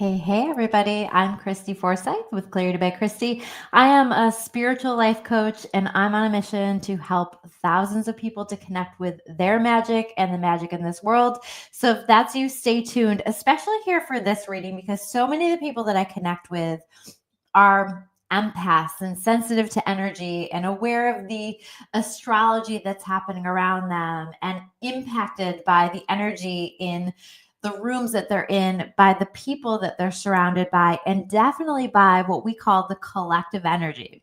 Hey, everybody. I'm Christy Forsyth with Clarity by Christy. I am a spiritual life coach, and I'm on a mission to help thousands of people to connect with their magic and the magic in this world. So if that's you, stay tuned, especially here for this reading, because so many of the people that I connect with are empaths and sensitive to energy and aware of the astrology that's happening around them and impacted by the energy in the rooms that they're in, by the people that they're surrounded by, and definitely by what we call the collective energy.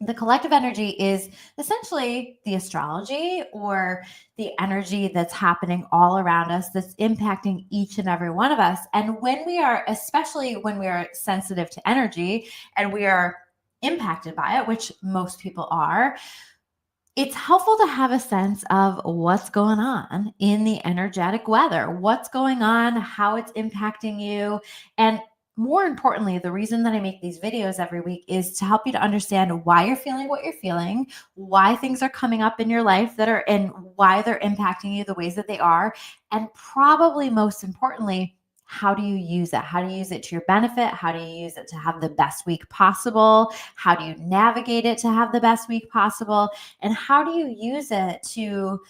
The collective energy is essentially the astrology or the energy that's happening all around us that's impacting each and every one of us. And when we are, especially when we are sensitive to energy and we are impacted by it, which most people are, it's helpful to have a sense of what's going on in the energetic weather, what's going on, how it's impacting you. And more importantly, the reason that I make these videos every week is to help you to understand why you're feeling what you're feeling, why things are coming up in your life that are, and why they're impacting you the ways that they are. And probably most importantly, how do you use it? How do you use it to your benefit? How do you use it to have the best week possible? How do you navigate it to have the best week possible? And how do you use it to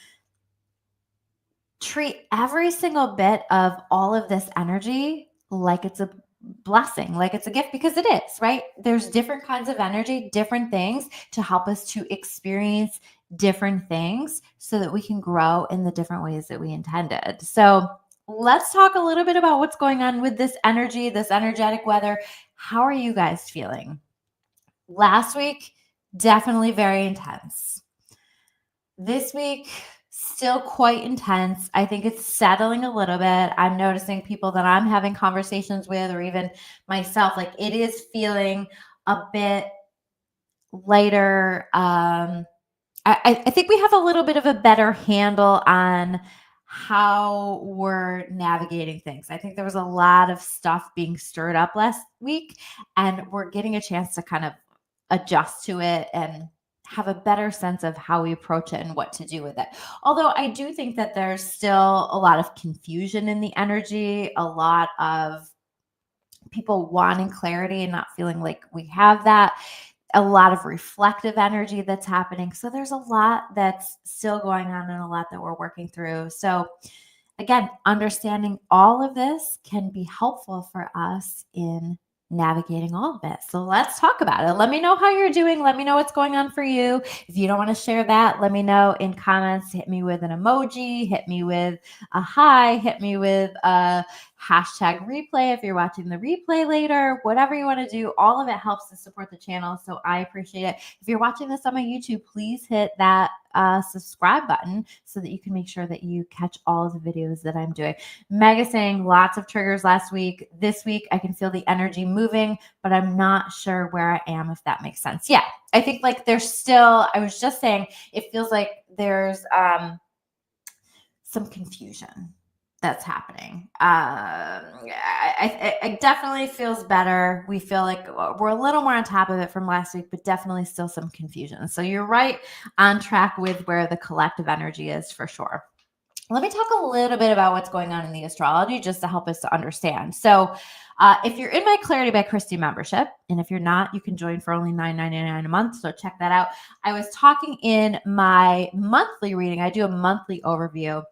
treat every single bit of all of this energy like it's a blessing, like it's a gift, because it is, right? There's different kinds of energy, different things to help us to experience different things so that we can grow in the different ways that we intended. So let's talk a little bit about what's going on with this energy, this energetic weather. How are you guys feeling? Last week, definitely very intense. This week, still quite intense. I think it's settling a little bit. I'm noticing people that I'm having conversations with, or even myself, like it is feeling a bit lighter. I think we have a little bit of a better handle on how we're navigating things. I think there was a lot of stuff being stirred up last week, and we're getting a chance to kind of adjust to it and have a better sense of how we approach it and what to do with it. Although I do think that there's still a lot of confusion in the energy, a lot of people wanting clarity and not feeling like we have that, a lot of reflective energy that's happening. So there's a lot that's still going on and a lot that we're working through. So again, understanding all of this can be helpful for us in navigating all of it. So let's talk about it. Let me know how you're doing. Let me know what's going on for you. If you don't want to share that, let me know in comments. Hit me with an emoji, hit me with a hi, hit me with a hashtag replay if you're watching the replay later, whatever you want to do. All of it helps to support the channel. So I appreciate it. If you're watching this on my YouTube, please hit that subscribe button so that you can make sure that you catch all of the videos that I'm doing. Mega saying lots of triggers last week. This week, I can feel the energy moving, but I'm not sure where I am, if that makes sense. Yeah, I think like there's still, I was just saying, it feels like there's some confusion that's happening. I definitely feels better. We feel like we're a little more on top of it from last week, but definitely still some confusion. So you're right on track with where the collective energy is for sure. Let me talk a little bit about what's going on in the astrology just to help us to understand. So if you're in my Clarity by Christy membership, and if you're not, you can join for only $9.99 a month. So check that out. I was talking in my monthly reading. I do a monthly overview,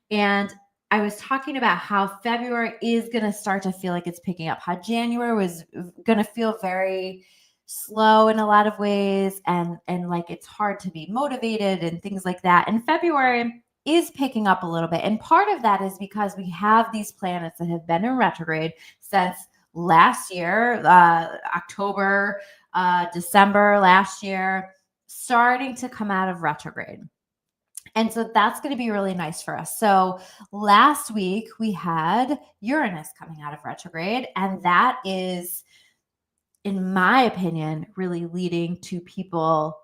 and I was talking about how February is going to start to feel like it's picking up, how January was going to feel very slow in a lot of ways, and like it's hard to be motivated and things like that. And February is picking up a little bit. And part of that is because we have these planets that have been in retrograde since last year, October, December last year, starting to come out of retrograde. And so that's going to be really nice for us. So last week we had Uranus coming out of retrograde, and that is, in my opinion, really leading to people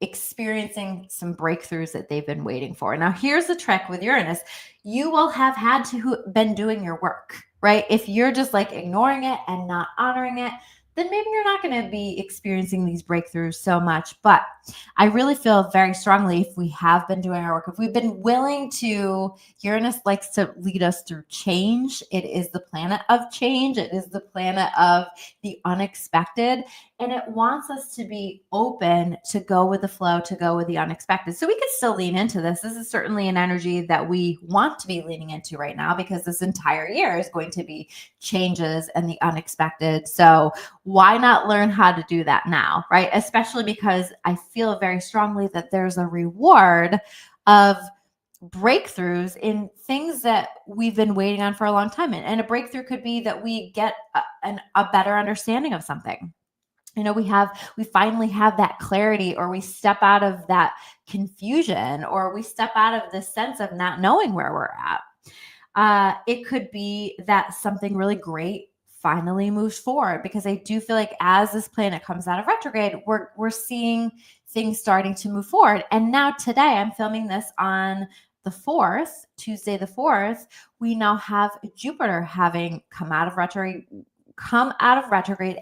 experiencing some breakthroughs that they've been waiting for. Now, here's the trick with Uranus. You will have had to been doing your work, right? If you're just like ignoring it and not honoring it, then maybe you're not going to be experiencing these breakthroughs so much. But I really feel very strongly, if we have been doing our work, if we've been willing to, Uranus likes to lead us through change. It is the planet of change. It is the planet of the unexpected. And it wants us to be open to go with the flow, to go with the unexpected. So we could still lean into this. This is certainly an energy that we want to be leaning into right now, because this entire year is going to be changes and the unexpected. So why not learn how to do that now, right? Especially because I feel very strongly that there's a reward of breakthroughs in things that we've been waiting on for a long time. And a breakthrough could be that we get a better understanding of something. We finally have that clarity, or we step out of that confusion, or we step out of the sense of not knowing where we're at. It could be that something really great finally moves forward, because I do feel like as this planet comes out of retrograde, we're seeing things starting to move forward. And now today, I'm filming this on the 4th, Tuesday the 4th, we now have Jupiter having come out of retrograde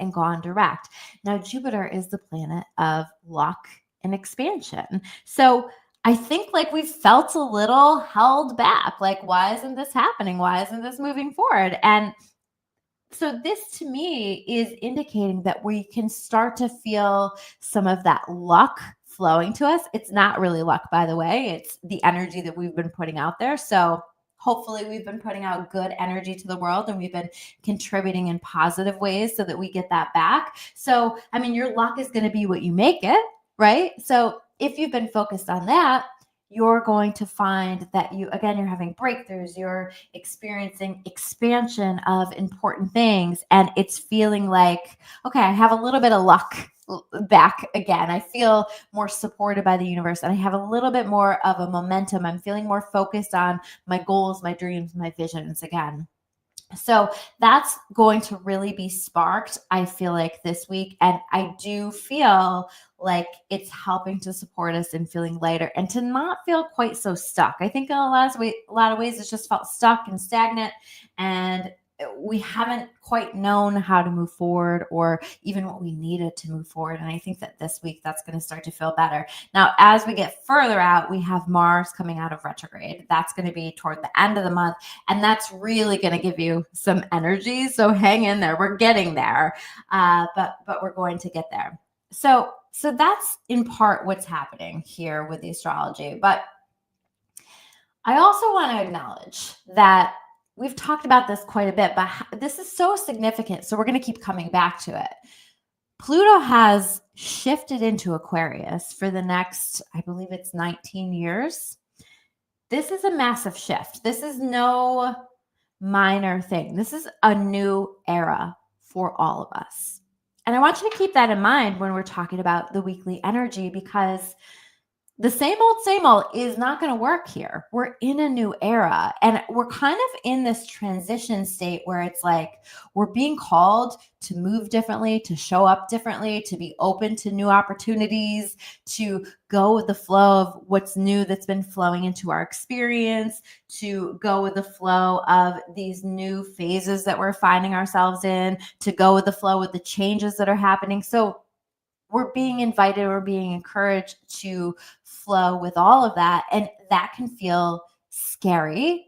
and gone direct. Now, Jupiter is the planet of luck and expansion. So I think like we've felt a little held back. Like, why isn't this happening? Why isn't this moving forward? And so this to me is indicating that we can start to feel some of that luck flowing to us. It's not really luck, by the way. It's the energy that we've been putting out there. So hopefully we've been putting out good energy to the world, and we've been contributing in positive ways so that we get that back. So, I mean, your luck is going to be what you make it, right? So if you've been focused on that, you're going to find that you're having breakthroughs, you're experiencing expansion of important things, and it's feeling like, okay, I have a little bit of luck back again. I feel more supported by the universe, and I have a little bit more of a momentum. I'm feeling more focused on my goals, my dreams, my visions again. So that's going to really be sparked, I feel like, this week. And I do feel like it's helping to support us in feeling lighter and to not feel quite so stuck. I think in a lot of ways, it's just felt stuck and stagnant, and we haven't quite known how to move forward, or even what we needed to move forward. And I think that this week that's going to start to feel better. Now, as we get further out, we have Mars coming out of retrograde. That's going to be toward the end of the month, and that's really going to give you some energy. So hang in there. We're getting there, but we're going to get there. So that's in part what's happening here with the astrology. But I also want to acknowledge that we've talked about this quite a bit, but this is so significant. So we're going to keep coming back to it. Pluto has shifted into Aquarius for the next, I believe it's 19 years. This is a massive shift. This is no minor thing. This is a new era for all of us. And I want you to keep that in mind when we're talking about the weekly energy, because the same old is not going to work here. We're in a new era, and we're kind of in this transition state where it's like we're being called to move differently, to show up differently, to be open to new opportunities, to go with the flow of what's new that's been flowing into our experience, to go with the flow of these new phases that we're finding ourselves in, to go with the flow with the changes that are happening. So we're being invited, we're being encouraged to flow with all of that. And that can feel scary,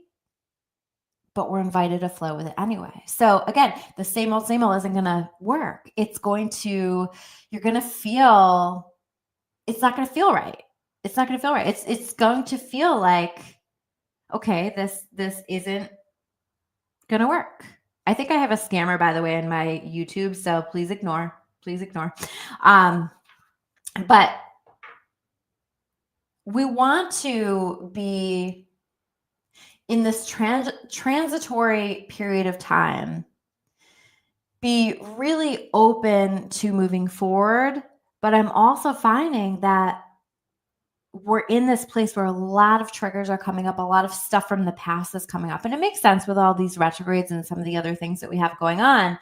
but we're invited to flow with it anyway. So again, the same old isn't going to work. You're going to feel, it's not going to feel right. It's not going to feel right. It's going to feel like, okay, this isn't going to work. I think I have a scammer, by the way, in my YouTube. So please ignore. But we want to be in this transitory period of time, be really open to moving forward. But I'm also finding that we're in this place where a lot of triggers are coming up, a lot of stuff from the past is coming up. And it makes sense with all these retrogrades and some of the other things that we have going on.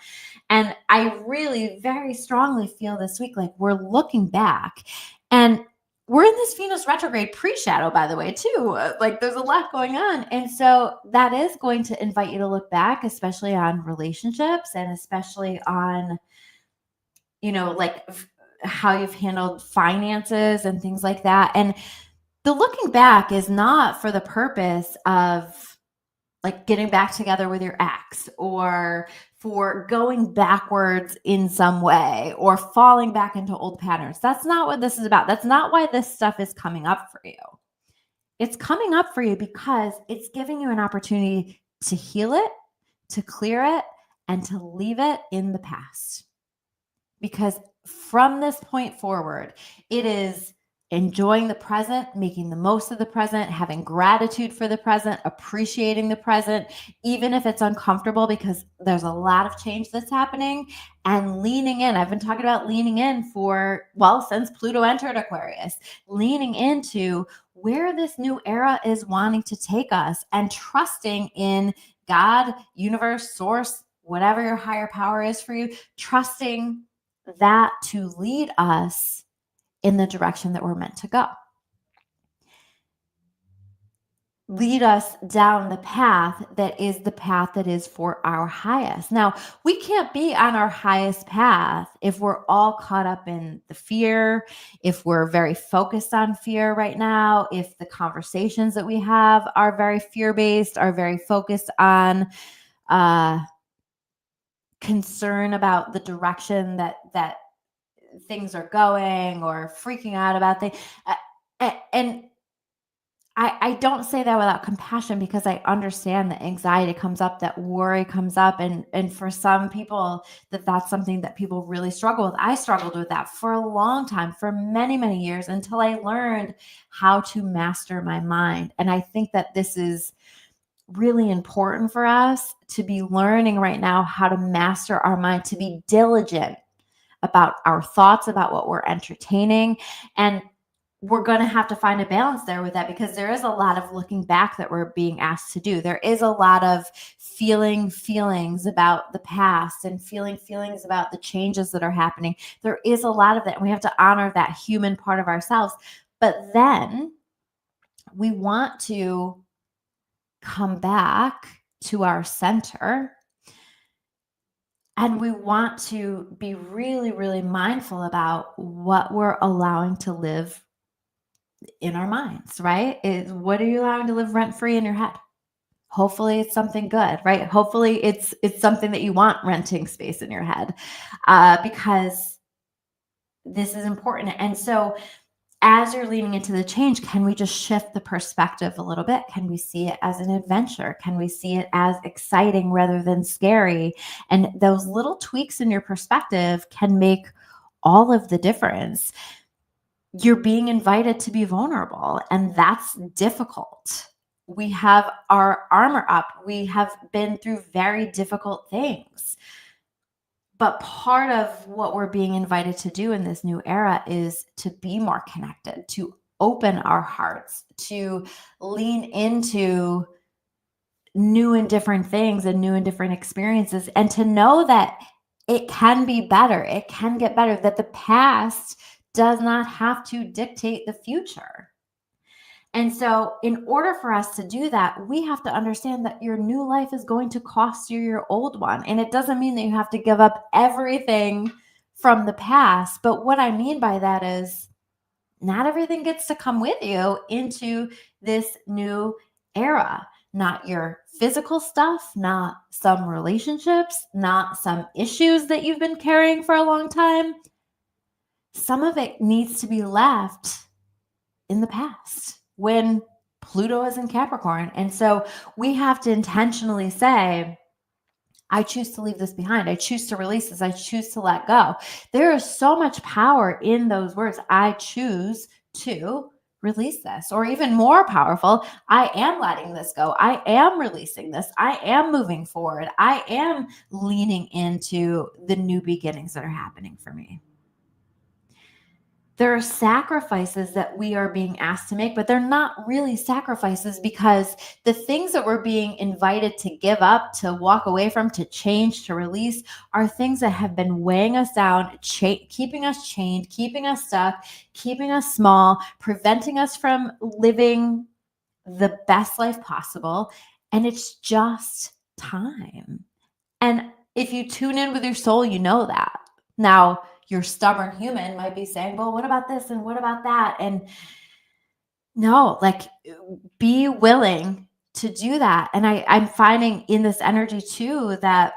And I really very strongly feel this week like we're looking back, and we're in this Venus retrograde pre-shadow, by the way, too. Like there's a lot going on. And so that is going to invite you to look back, especially on relationships and especially on like how you've handled finances and things like that. And the looking back is not for the purpose of like getting back together with your ex, or for going backwards in some way, or falling back into old patterns. That's not what this is about. That's not why this stuff is coming up for you. It's coming up for you because it's giving you an opportunity to heal it, to clear it, and to leave it in the past. Because from this point forward, it is enjoying the present, making the most of the present, having gratitude for the present, appreciating the present, even if it's uncomfortable, because there's a lot of change that's happening, and leaning in. I've been talking about leaning in since Pluto entered Aquarius, leaning into where this new era is wanting to take us, and trusting in God, universe, source, whatever your higher power is for you, trusting that to lead us in the direction that we're meant to go. Lead us down the path that is for our highest. Now, we can't be on our highest path if we're all caught up in the fear, if we're very focused on fear right now, if the conversations that we have are very fear-based, are very focused on concern about the direction that things are going, or freaking out about things. And I don't say that without compassion, because I understand that anxiety comes up, that worry comes up. And for some people, that's something that people really struggle with. I struggled with that for a long time, for many, many years, until I learned how to master my mind. And I think that this is really important for us to be learning right now, how to master our mind, to be diligent about our thoughts, about what we're entertaining. And we're going to have to find a balance there with that, because there is a lot of looking back that we're being asked to do. There is a lot of feelings about the past, and feelings about the changes that are happening. There is a lot of that, and we have to honor that human part of ourselves. But then we want to come back to our center, and we want to be really, really mindful about what we're allowing to live in our minds, right? What are you allowing to live rent-free in your head? Hopefully it's something good, right? Hopefully it's something that you want renting space in your head, because this is important. And so as you're leaning into the change, can we just shift the perspective a little bit? Can we see it as an adventure? Can we see it as exciting rather than scary? And those little tweaks in your perspective can make all of the difference. You're being invited to be vulnerable, and that's difficult. We have our armor up. We have been through very difficult things. But part of what we're being invited to do in this new era is to be more connected, to open our hearts, to lean into new and different things and new and different experiences, and to know that it can be better. It can get better, that the past does not have to dictate the future. And so in order for us to do that, we have to understand that your new life is going to cost you your old one. And it doesn't mean that you have to give up everything from the past. But what I mean by that is not everything gets to come with you into this new era. Not your physical stuff, not some relationships, not some issues that you've been carrying for a long time. Some of it needs to be left in the past when Pluto is in Capricorn. And so we have to intentionally say, I choose to leave this behind. I choose to release this. I choose to let go. There is so much power in those words. I choose to release this. Or even more powerful, I am letting this go. I am releasing this. I am moving forward. I am leaning into the new beginnings that are happening for me. There are sacrifices that we are being asked to make, but they're not really sacrifices, because the things that we're being invited to give up, to walk away from, to change, to release, are things that have been weighing us down, keeping us chained, keeping us stuck, keeping us small, preventing us from living the best life possible. And it's just time. And if you tune in with your soul, you know that. Now, your stubborn human might be saying, well, what about this? And what about that? And no, like, be willing to do that. And I'm finding in this energy too, that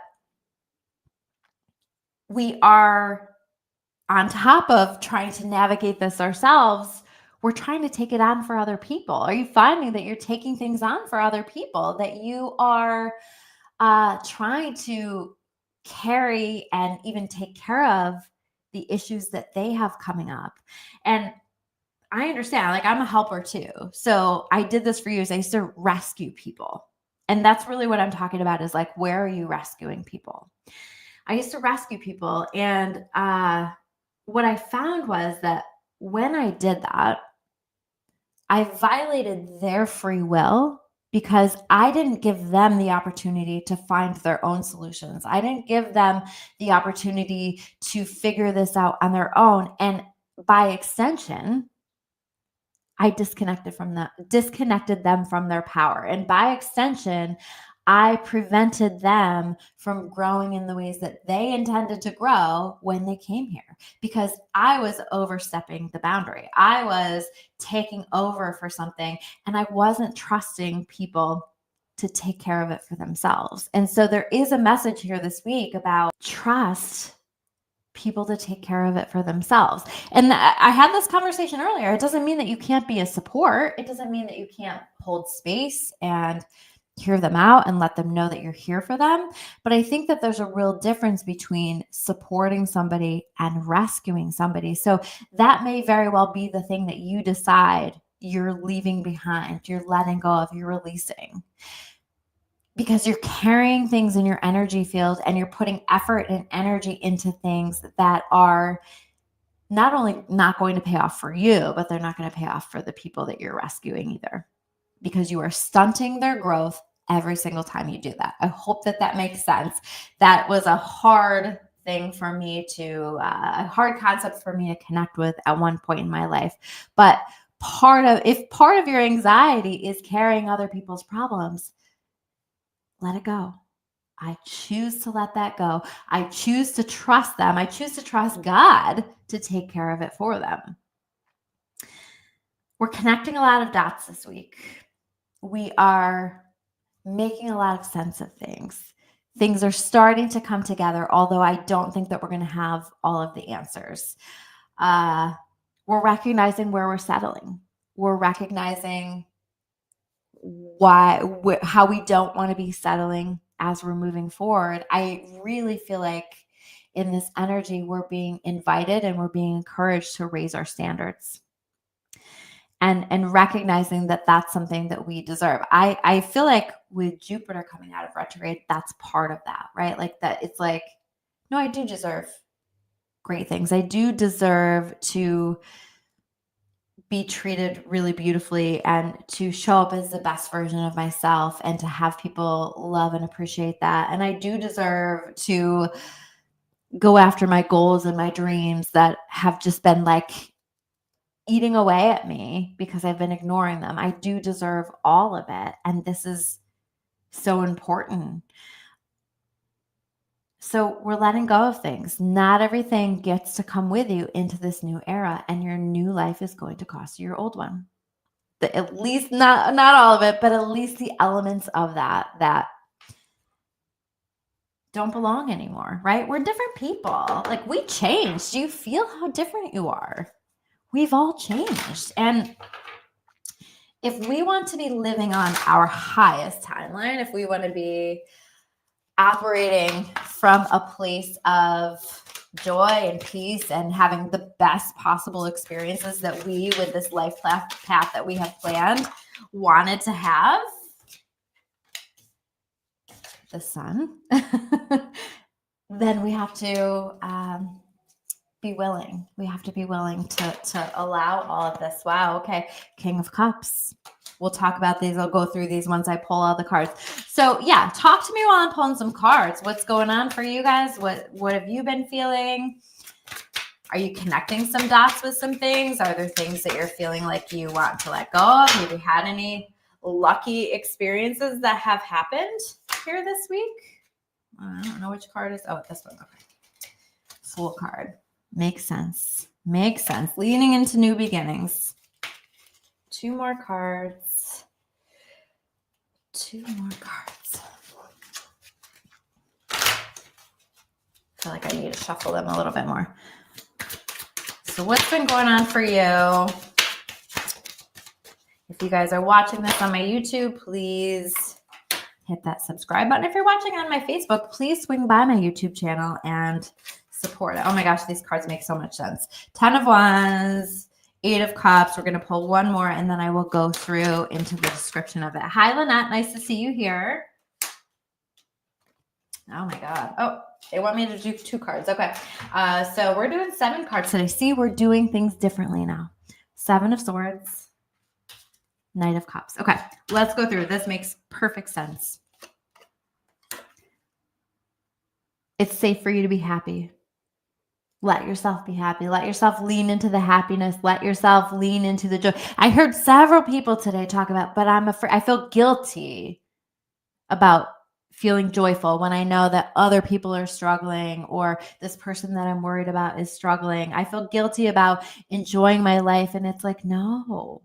we are on top of trying to navigate this ourselves. We're trying to take it on for other people. Are you finding that you're taking things on for other people, that you are trying to carry and even take care of the issues that they have coming up? And I understand, like, I'm a helper too. So I did this for years. I used to rescue people. And that's really what I'm talking about, is like, where are you rescuing people? I used to rescue people. And what I found was that when I did that, I violated their free will, because I didn't give them the opportunity to find their own solutions. I didn't give them the opportunity to figure this out on their own. And by extension, I disconnected them from their power. And by extension, I prevented them from growing in the ways that they intended to grow when they came here, because I was overstepping the boundary. I was taking over for something, and I wasn't trusting people to take care of it for themselves. And so there is a message here this week about trust people to take care of it for themselves. And I had this conversation earlier. It doesn't mean that you can't be a support. It doesn't mean that you can't hold space and hear them out and let them know that you're here for them. But I think that there's a real difference between supporting somebody and rescuing somebody. So that may very well be the thing that you decide you're leaving behind, you're letting go of, you're releasing, because you're carrying things in your energy field and you're putting effort and energy into things that are not only not going to pay off for you, but they're not going to pay off for the people that you're rescuing either, because you are stunting their growth every single time you do that. I hope that that makes sense. That was a hard thing for me to, a hard concept for me to connect with at one point in my life. But if part of your anxiety is carrying other people's problems, let it go. I choose to let that go. I choose to trust them. I choose to trust God to take care of it for them. We're connecting a lot of dots this week. We are making a lot of sense of things. Things are starting to come together, although I don't think that we're going to have all of the answers. We're recognizing where we're settling. We're recognizing how we don't want to be settling as we're moving forward. I really feel like in this energy, we're being invited and we're being encouraged to raise our standards, and recognizing that that's something that we deserve. I feel like with Jupiter coming out of retrograde, that's part of that, right? Like that, it's like, no, I do deserve great things. I do deserve to be treated really beautifully and to show up as the best version of myself and to have people love and appreciate that. And I do deserve to go after my goals and my dreams that have just been like eating away at me because I've been ignoring them. I do deserve all of it. And this is so important. So we're letting go of things. Not everything gets to come with you into this new era, and your new life is going to cost you your old one. At least not all of it, but at least the elements of that don't belong anymore, right? We're different people. Like, we changed. Do you feel how different you are? We've all changed. And if we want to be living on our highest timeline, if we want to be operating from a place of joy and peace and having the best possible experiences that we, with this life path that we have planned, wanted to have, the sun, then we have to be willing. We have to be willing to allow all of this. Wow. Okay. King of Cups. We'll talk about these. I'll go through these once I pull all the cards. So yeah, talk to me while I'm pulling some cards. What's going on for you guys? What have you been feeling? Are you connecting some dots with some things? Are there things that you're feeling like you want to let go of? Have you had any lucky experiences that have happened here this week? I don't know which card is. Oh, this one. Okay. Fool card. Makes sense. Makes sense. Leaning into new beginnings. 2 more cards. 2 more cards. I feel like I need to shuffle them a little bit more. So what's been going on for you? If you guys are watching this on my YouTube, please hit that subscribe button. If you're watching on my Facebook, please swing by my YouTube channel and support it. Oh my gosh, these cards make so much sense. 10 of Wands, 8 of Cups. We're going to pull one more, and then I will go through into the description of it. Hi, Lynette. Nice to see you here. Oh my God. Oh, they want me to do 2 cards. Okay. So we're doing 7 cards today. See, we're doing things differently now. 7 of Swords, Knight of Cups. Okay. Let's go through. This makes perfect sense. It's safe for you to be happy. Let yourself be happy. Let yourself lean into the happiness. Let yourself lean into the joy. I heard several people today talk about, but I'm afraid, I feel guilty about feeling joyful when I know that other people are struggling, or this person that I'm worried about is struggling. I feel guilty about enjoying my life. And it's like, no,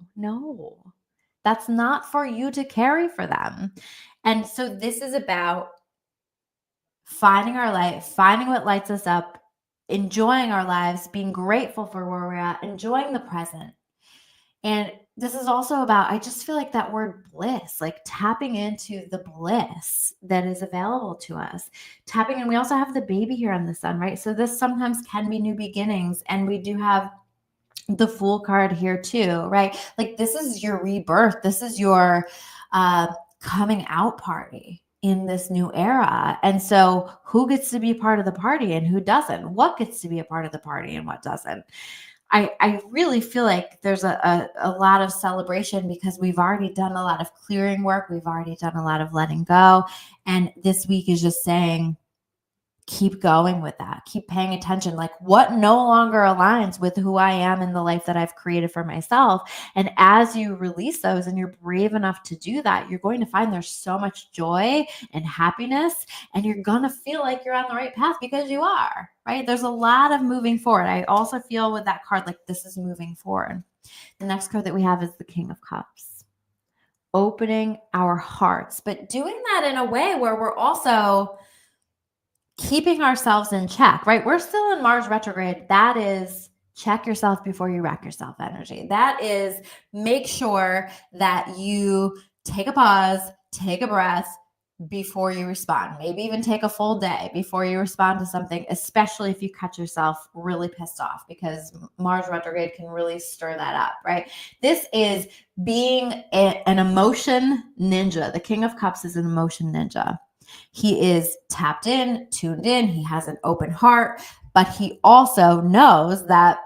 that's not for you to carry for them. And so this is about finding our light, finding what lights us up, enjoying our lives, being grateful for where we're at, enjoying the present. And this is also about, I just feel like that word bliss, like tapping into the bliss that is available to us. Tapping, and we also have the baby here on the sun, right? So this sometimes can be new beginnings. And we do have the Fool card here too, right? Like this is your rebirth. This is your coming out party in this new era. And so who gets to be part of the party and who doesn't? What gets to be a part of the party and what doesn't? I really feel like there's a lot of celebration because we've already done a lot of clearing work. We've already done a lot of letting go. And this week is just saying, keep going with that. Keep paying attention. Like what no longer aligns with who I am in the life that I've created for myself. And as you release those and you're brave enough to do that, you're going to find there's so much joy and happiness, and you're going to feel like you're on the right path because you are, right? There's a lot of moving forward. I also feel with that card, like this is moving forward. The next card that we have is the King of Cups. Opening our hearts, but doing that in a way where we're also keeping ourselves in check, right? We're still in Mars retrograde. That is check yourself before you wreck yourself energy. That is make sure that you take a pause, take a breath before you respond. Maybe even take a full day before you respond to something, especially if you catch yourself really pissed off, because Mars retrograde can really stir that up, right? This is being an emotion ninja. The King of Cups is an emotion ninja. He is tapped in, tuned in. He has an open heart, but he also knows that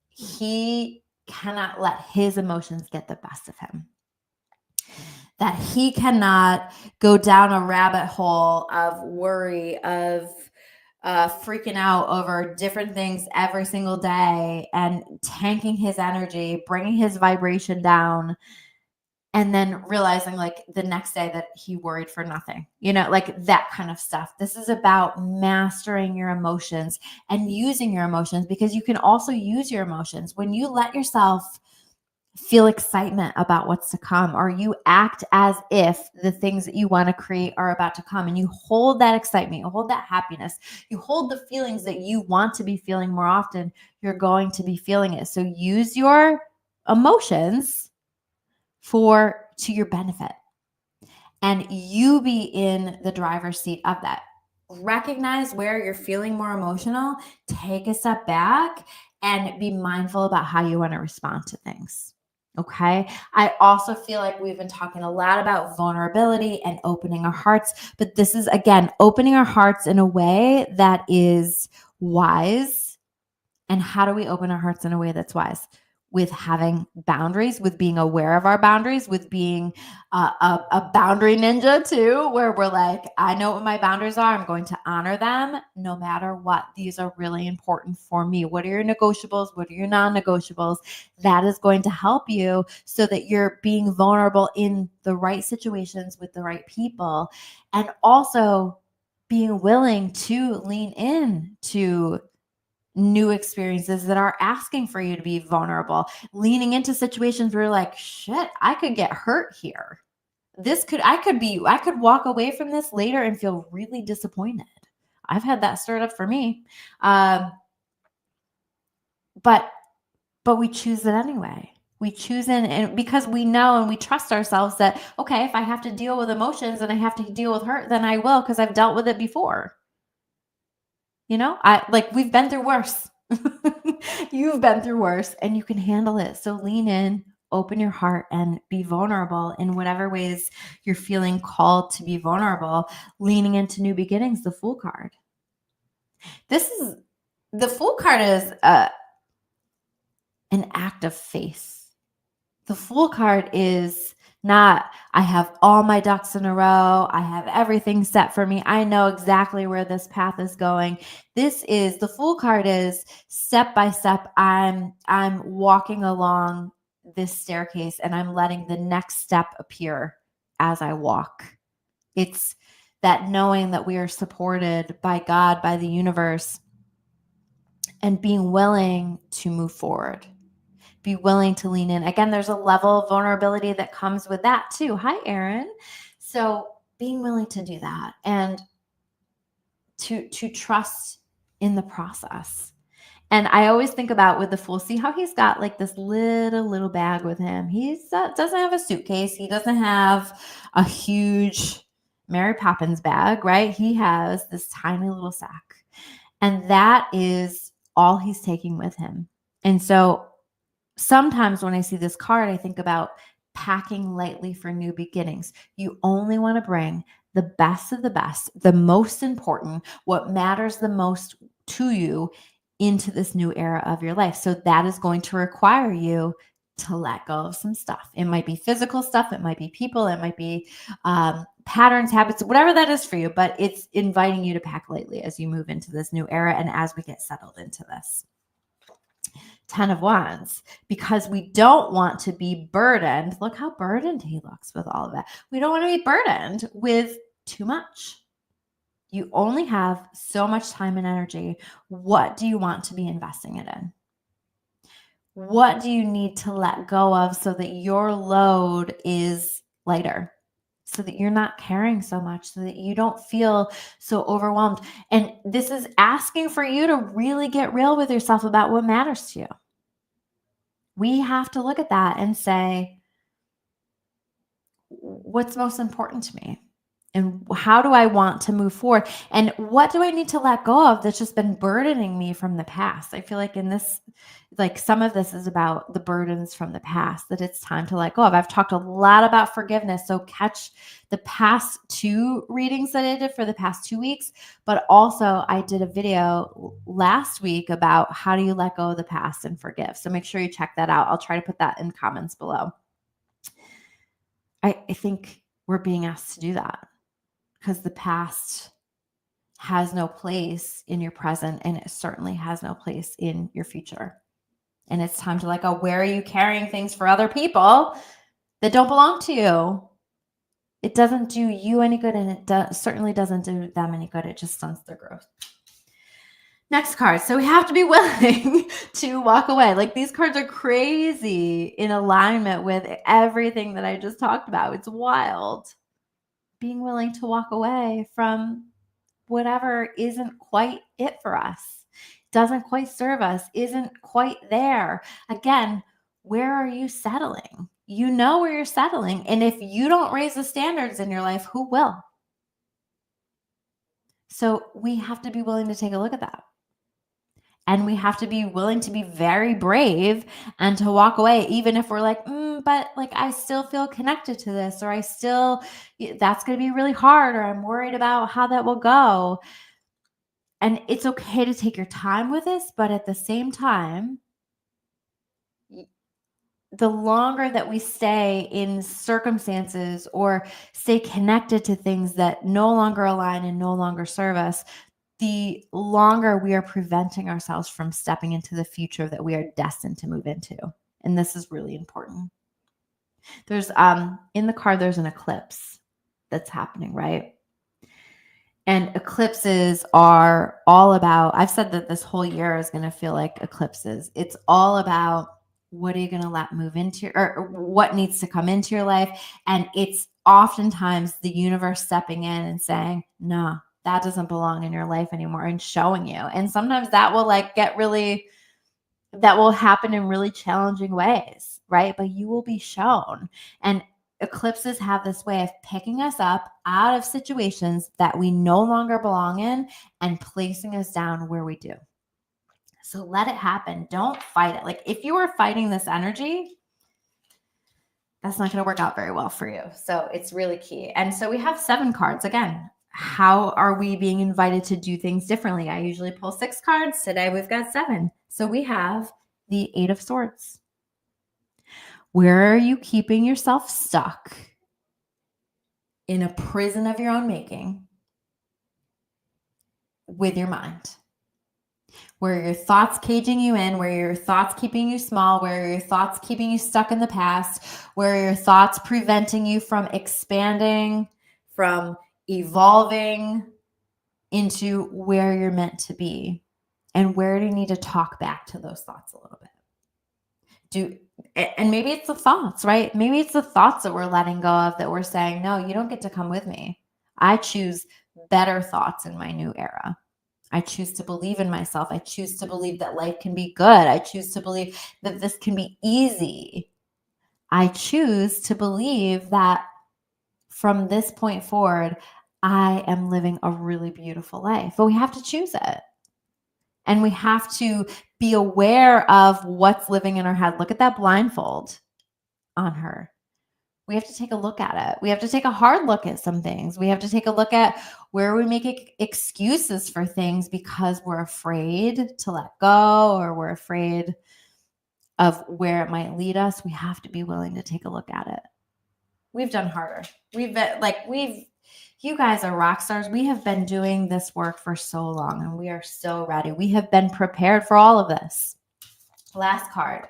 he cannot let his emotions get the best of him. That he cannot go down a rabbit hole of worry, of freaking out over different things every single day and tanking his energy, bringing his vibration down, and then realizing like the next day that he worried for nothing, like that kind of stuff. This is about mastering your emotions and using your emotions, because you can also use your emotions when you let yourself feel excitement about what's to come, or you act as if the things that you want to create are about to come, and you hold that excitement, you hold that happiness, you hold the feelings that you want to be feeling more often, you're going to be feeling it. So use your emotions to your benefit, and you be in the driver's seat of that. Recognize where you're feeling more emotional, take a step back, and be mindful about how you want to respond to things. Okay. I also feel like we've been talking a lot about vulnerability and opening our hearts, but this is, again, opening our hearts in a way that is wise. And how do we open our hearts in a way that's wise? With having boundaries, with being aware of our boundaries, with being a boundary ninja too, where we're like, I know what my boundaries are. I'm going to honor them no matter what. These are really important for me. What are your negotiables? What are your non-negotiables? That is going to help you so that you're being vulnerable in the right situations with the right people, and also being willing to lean in to new experiences that are asking for you to be vulnerable, leaning into situations where you're like, shit, I could get hurt here. I could walk away from this later and feel really disappointed. I've had that stirred up for me. But we choose it anyway. We choose it, and because we know and we trust ourselves that, okay, if I have to deal with emotions and I have to deal with hurt, then I will, because I've dealt with it before. We've been through worse. You've been through worse, and you can handle it. So lean in, open your heart, and be vulnerable in whatever ways you're feeling called to be vulnerable. Leaning into new beginnings, the Fool card. The Fool card is an act of faith. The Fool card is not, I have all my ducks in a row. I have everything set for me. I know exactly where this path is going. The Fool card is step by step. I'm walking along this staircase and I'm letting the next step appear as I walk. It's that knowing that we are supported by God, by the universe, and being willing to move forward. Be willing to lean in. Again, there's a level of vulnerability that comes with that too. Hi, Erin. So being willing to do that and to trust in the process. And I always think about with the Fool, see how he's got like this little bag with him. He doesn't have a suitcase. He doesn't have a huge Mary Poppins bag, right? He has this tiny little sack. And that is all he's taking with him. And so sometimes when I see this card, I think about packing lightly for new beginnings. You only want to bring the best of the best, the most important, what matters the most to you into this new era of your life. So that is going to require you to let go of some stuff. It might be physical stuff. It might be people. It might be patterns, habits, whatever that is for you. But it's inviting you to pack lightly as you move into this new era and as we get settled into this. 10 of Wands, because we don't want to be burdened. Look how burdened he looks with all of that. We don't want to be burdened with too much. You only have so much time and energy. What do you want to be investing it in? What do you need to let go of so that your load is lighter? So that you're not carrying so much, so that you don't feel so overwhelmed. And this is asking for you to really get real with yourself about what matters to you. We have to look at that and say, what's most important to me? And how do I want to move forward? And what do I need to let go of that's just been burdening me from the past? I feel like in this, like some of this is about the burdens from the past that it's time to let go of. I've talked a lot about forgiveness. So catch the past 2 readings that I did for the past 2 weeks. But also I did a video last week about how do you let go of the past and forgive. So make sure you check that out. I'll try to put that in comments below. I think we're being asked to do that, because the past has no place in your present, and it certainly has no place in your future. And it's time to let go. Where are you carrying things for other people that don't belong to you? It doesn't do you any good, and it certainly doesn't do them any good. It just stunts their growth. Next card. So we have to be willing to walk away. Like, these cards are crazy in alignment with everything that I just talked about. It's wild. Being willing to walk away from whatever isn't quite it for us, doesn't quite serve us, isn't quite there. Again, where are you settling? You know where you're settling. And if you don't raise the standards in your life, who will? So we have to be willing to take a look at that. And we have to be willing to be very brave and to walk away, even if we're like, but like, I still feel connected to this, or that's going to be really hard, or I'm worried about how that will go. And it's okay to take your time with this, but at the same time, the longer that we stay in circumstances or stay connected to things that no longer align and no longer serve us, the longer we are preventing ourselves from stepping into the future that we are destined to move into. And this is really important. There's in the card, there's an eclipse that's happening, right? And eclipses are all about, I've said that this whole year is going to feel like eclipses. It's all about what are you going to let move into or what needs to come into your life. And it's oftentimes the universe stepping in and saying, no, that doesn't belong in your life anymore, and showing you. And sometimes that will that will happen in really challenging ways, right? But you will be shown. And eclipses have this way of picking us up out of situations that we no longer belong in and placing us down where we do. So let it happen. Don't fight it. Like if you are fighting this energy, that's not going to work out very well for you. So it's really key. And so we have 7 cards again. How are we being invited to do things differently? I usually pull 6 cards. Today we've got 7. So we have the 8 of Swords. Where are you keeping yourself stuck in a prison of your own making with your mind? Where are your thoughts caging you in? Where are your thoughts keeping you small? Where are your thoughts keeping you stuck in the past? Where are your thoughts preventing you from expanding, from evolving into where you're meant to be? And where do you need to talk back to those thoughts a little bit? And maybe it's the thoughts, right? Maybe it's the thoughts that we're letting go of, that we're saying, no, you don't get to come with me. I choose better thoughts in my new era. I choose to believe in myself. I choose to believe that life can be good. I choose to believe that this can be easy. I choose to believe that from this point forward, I am living a really beautiful life. But we have to choose it. And we have to be aware of what's living in our head. Look at that blindfold on her. We have to take a look at it. We have to take a hard look at some things. We have to take a look at where we make excuses for things because we're afraid to let go, or we're afraid of where it might lead us. We have to be willing to take a look at it. We've done harder. You guys are rock stars. We have been doing this work for so long, and we are so ready. We have been prepared for all of this. Last card.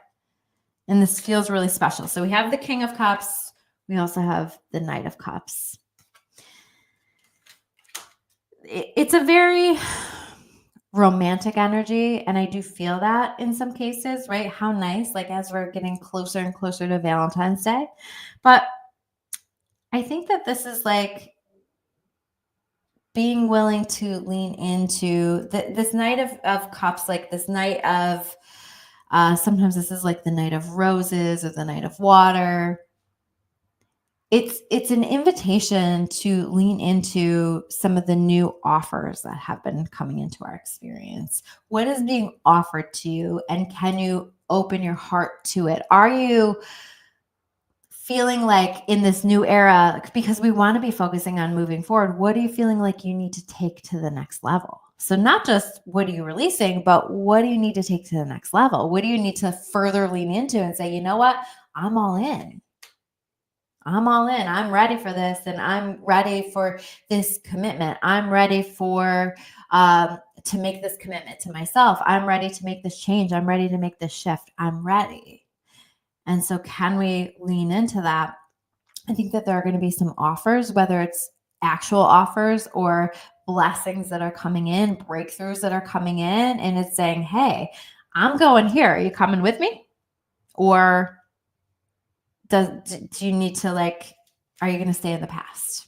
And this feels really special. So we have the King of Cups. We also have the Knight of Cups. It's a very romantic energy, and I do feel that in some cases, right? How nice, like as we're getting closer and closer to Valentine's Day. But I think that this is like being willing to lean into this Knight of Cups, like this Knight of, sometimes this is like the Knight of Roses or the Knight of Water. It's an invitation to lean into some of the new offers that have been coming into our experience. What is being offered to you, and can you open your heart to it? Are you feeling like in this new era, because we want to be focusing on moving forward, what are you feeling like you need to take to the next level? So not just what are you releasing, but what do you need to take to the next level? What do you need to further lean into and say, you know what, I'm all in. I'm all in. I'm ready for this, and I'm ready for this commitment. I'm ready for to make this commitment to myself. I'm ready to make this change. I'm ready to make this shift. I'm ready. And so can we lean into that? I think that there are going to be some offers, whether it's actual offers or blessings that are coming in, breakthroughs that are coming in, and it's saying, hey, I'm going here. Are you coming with me? Or do you need to, like, are you going to stay in the past?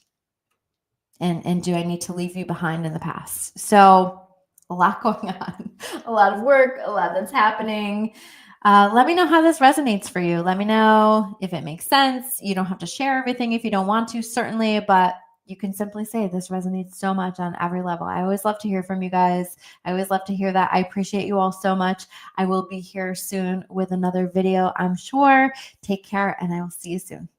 And do I need to leave you behind in the past? So a lot going on, a lot of work, a lot that's happening. Let me know how this resonates for you. Let me know if it makes sense. You don't have to share everything if you don't want to, certainly, but you can simply say this resonates so much on every level. I always love to hear from you guys. I always love to hear that. I appreciate you all so much. I will be here soon with another video, I'm sure. Take care, and I will see you soon.